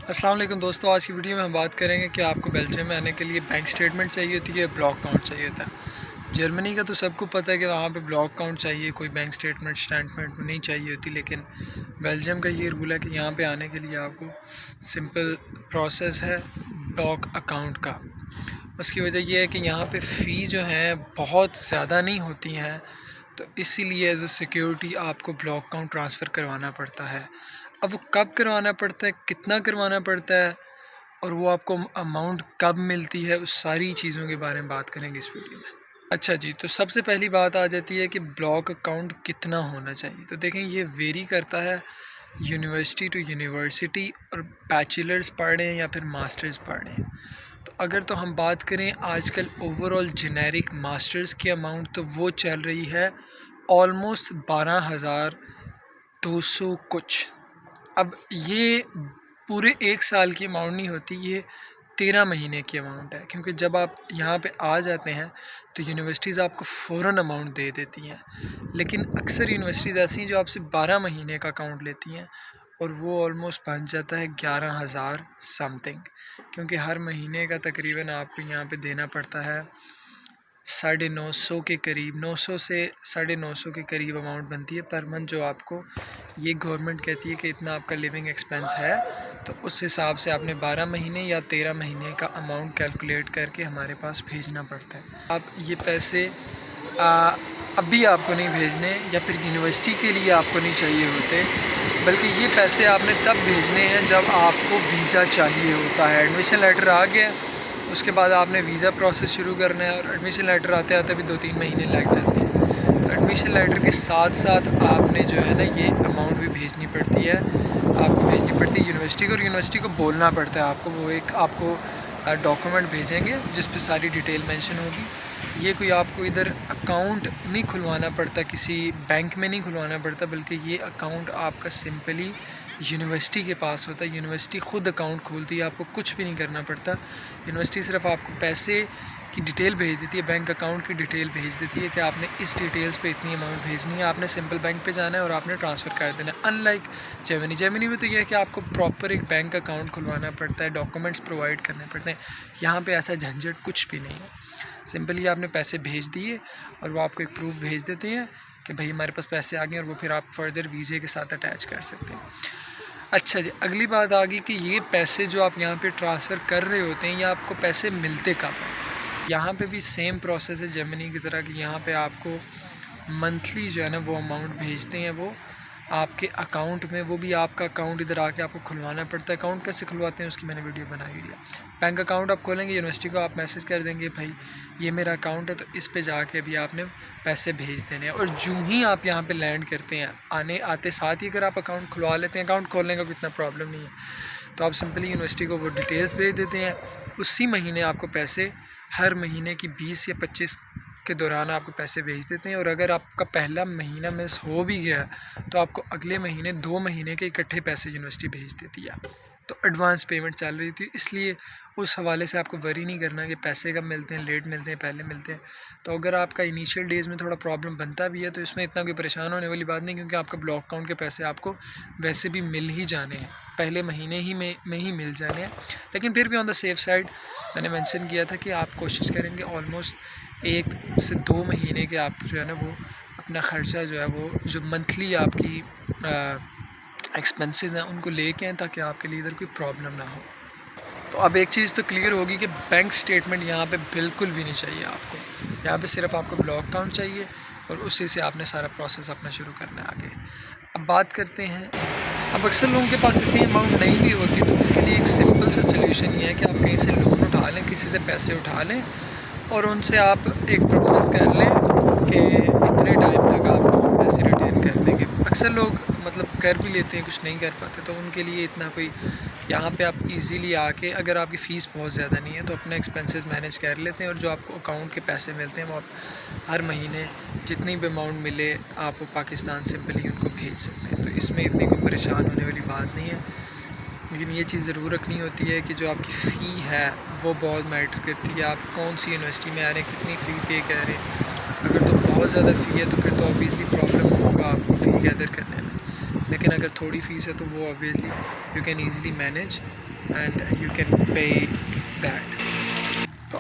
अस्सलाम वालेकुम दोस्तों, आज की वीडियो में हम बात करेंगे कि आपको बेल्जियम में आने के लिए बैंक स्टेटमेंट चाहिए होती है या ब्लॉक अकाउंट चाहिए होता है। जर्मनी का तो सबको पता है कि वहाँ पे ब्लॉक अकाउंट चाहिए, कोई बैंक स्टेटमेंट नहीं चाहिए होती। लेकिन बेल्जियम का ये रूल है कि यहाँ पे आने के लिए आपको सिंपल प्रोसेस है ब्लॉक अकाउंट का। उसकी वजह यह है कि यहाँ पे फ़ी जो है बहुत ज़्यादा नहीं होती हैं, तो इसीलिए एज अ सिक्योरिटी आपको ब्लॉक अकाउंट ट्रांसफ़र करवाना पड़ता है। अब वो कब करवाना पड़ता है, कितना करवाना पड़ता है और वो आपको अमाउंट कब मिलती है, उस सारी चीज़ों के बारे में बात करेंगे इस वीडियो में। अच्छा जी, तो सबसे पहली बात आ जाती है कि ब्लॉक अकाउंट कितना होना चाहिए। तो देखें, ये वेरी करता है यूनिवर्सिटी टू यूनिवर्सिटी, और बैचलर्स पढ़ रहे हैं या फिर मास्टर्स पढ़ रहे हैं। तो अगर तो हम बात करें आजकल ओवरऑल जेनेरिक मास्टर्स की अमाउंट, तो वो चल रही है ऑलमोस्ट 12,200 कुछ। अब ये पूरे एक साल की अमाउंट नहीं होती, ये 13 महीने की अमाउंट है। क्योंकि जब आप यहाँ पे आ जाते हैं तो यूनिवर्सिटीज़ आपको फ़ौरन अमाउंट दे देती हैं, लेकिन अक्सर यूनिवर्सिटीज़ ऐसी हैं जो आपसे 12 महीने का अकाउंट लेती हैं, और वो ऑलमोस्ट बन जाता है 11,000 समथिंग। क्योंकि हर महीने का तकरीबन आपको यहाँ पे देना पड़ता है 950 के करीब, 900 से 950 के करीब अमाउंट बनती है पर मंथ, जो आपको ये गवर्नमेंट कहती है कि इतना आपका लिविंग एक्सपेंस है। तो उस हिसाब से आपने 12 महीने या 13 महीने का अमाउंट कैलकुलेट करके हमारे पास भेजना पड़ता है। आप ये पैसे अभी आपको नहीं भेजने, या फिर यूनिवर्सिटी के लिए आपको नहीं चाहिए होते, बल्कि ये पैसे आपने तब भेजने हैं जब आपको वीज़ा चाहिए होता है। एडमिशन लेटर आ गया, उसके बाद आपने वीज़ा प्रोसेस शुरू करना है, और एडमिशन लेटर आते आते भी 2-3 महीने लग जाते हैं। तो एडमिशन लेटर के साथ साथ आपने जो है ना ये अमाउंट भी भेजनी पड़ती है, आपको भेजनी पड़ती है यूनिवर्सिटी को, और यूनिवर्सिटी को बोलना पड़ता है आपको, वो एक आपको डॉक्यूमेंट भेजेंगे जिस पे सारी डिटेल मेंशन होगी। ये कोई आपको इधर अकाउंट नहीं खुलवाना पड़ता, किसी बैंक में नहीं खुलवाना पड़ता, बल्कि ये अकाउंट आपका सिंपली यूनिवर्सिटी के पास होता है। यूनिवर्सिटी ख़ुद अकाउंट खोलती है, आपको कुछ भी नहीं करना पड़ता। यूनिवर्सिटी सिर्फ आपको पैसे की डिटेल भेज देती है, बैंक अकाउंट की डिटेल भेज देती है कि आपने इस डिटेल्स पे इतनी अमाउंट भेजनी है, आपने सिंपल बैंक पे जाना है और आपने ट्रांसफ़र कर देना है। अनलाइक जर्मनी में तो यह है कि आपको प्रॉपर एक बैंक अकाउंट खुलवाना पड़ता है, डॉक्यूमेंट्स प्रोवाइड करने पड़ते हैं। यहाँ पर ऐसा झंझट कुछ भी नहीं है, सिंपली आपने पैसे भेज दिए और वो आपको एक प्रूफ भेज देते हैं कि भाई हमारे पास पैसे आ गए, और वो फिर आप फर्दर वीज़े के साथ अटैच कर सकते हैं। अच्छा जी, अगली बात आ गई कि ये पैसे जो आप यहाँ पे ट्रांसफ़र कर रहे होते हैं, ये आपको पैसे मिलते कब हैं। यहाँ पे भी सेम प्रोसेस है जर्मनी की तरह, कि यहाँ पे आपको मंथली जो है ना वो अमाउंट भेजते हैं वो आपके अकाउंट में। वो भी आपका अकाउंट इधर आके आपको खुलवाना पड़ता है। अकाउंट कैसे खुलवाते हैं उसकी मैंने वीडियो बनाई हुई है। बैंक अकाउंट आप खोलेंगे, यूनिवर्सिटी को आप मैसेज कर देंगे भाई ये मेरा अकाउंट है, तो इस पे जाके भी आपने पैसे भेज देने हैं। और जो ही आप यहाँ पे लैंड करते हैं, आते साथ ही अगर आप अकाउंट खुलवा लेते हैं, अकाउंट खोलने का कोई इतना प्रॉब्लम नहीं है, तो आप सिंपली यूनिवर्सिटी को वो डिटेल्स भेज देते हैं। उसी महीने आपको पैसे हर महीने की 20 या 25 के दौरान आपको पैसे भेज देते हैं। और अगर आपका पहला महीना मिस हो भी गया तो आपको अगले महीने 2 महीने के इकट्ठे पैसे यूनिवर्सिटी भेज देती है। तो एडवांस पेमेंट चल रही थी, इसलिए उस हवाले से आपको वरी नहीं करना कि पैसे कब मिलते हैं, लेट मिलते हैं, पहले मिलते हैं। तो अगर आपका इनिशियल डेज़ में थोड़ा प्रॉब्लम बनता भी है तो इसमें इतना कोई परेशान होने वाली बात नहीं, क्योंकि आपका ब्लॉक अकाउंट के पैसे आपको वैसे भी मिल ही जाने हैं, पहले महीने ही में ही मिल जाने हैं। लेकिन फिर भी ऑन द सेफ साइड मैंने मेंशन किया था कि आप कोशिश करेंगे ऑलमोस्ट 1 से 2 महीने के आप जो है ना वो अपना ख़र्चा जो है वो जो मंथली आपकी एक्सपेंसेस हैं उनको लेके आएँ, ताकि आपके लिए इधर कोई प्रॉब्लम ना हो। तो अब एक चीज़ तो क्लियर होगी कि बैंक स्टेटमेंट यहाँ पे बिल्कुल भी नहीं चाहिए आपको। यहाँ पे सिर्फ आपको ब्लॉक अकाउंट चाहिए, और उसी से आपने सारा प्रोसेस अपना शुरू करना है आगे। अब बात करते हैं, अब अक्सर लोगों के पास इतनी अमाउंट नहीं भी होती, तो उनके लिए एक सिंपल सा सल्यूशन ये है कि आप कहीं से लोन उठा लें, किसी से पैसे उठा लें, और उनसे आप एक प्रॉमिस कर लें कि इतने टाइम तक आपको हम पैसे रिटर्न कर देंगे। अक्सर लोग मतलब कर भी लेते हैं, कुछ नहीं कर पाते, तो उनके लिए इतना कोई, यहाँ पे आप इजीली आके अगर आपकी फ़ीस बहुत ज़्यादा नहीं है तो अपने एक्सपेंसेस मैनेज कर लेते हैं, और जो आपको अकाउंट के पैसे मिलते हैं वो आप हर महीने जितनी भी अमाउंट मिले आप वो पाकिस्तान सिंपली उनको भेज सकते हैं। तो इसमें इतनी कोई परेशान होने वाली बात नहीं है। लेकिन ये चीज़ ज़रूर रखनी होती है कि जो आपकी फ़ी है वो बहुत मैटर करती है। आप कौन सी यूनिवर्सिटी में आ रहे हैं, कितनी फ़ी पे कर रहे हैं। अगर तो बहुत ज़्यादा फ़ी है तो फिर तो ऑब्वियसली प्रॉब्लम होगा आपको फ़ी गैदर करने में, लेकिन अगर थोड़ी फ़ीस है तो वो obviously you can easily manage and you can pay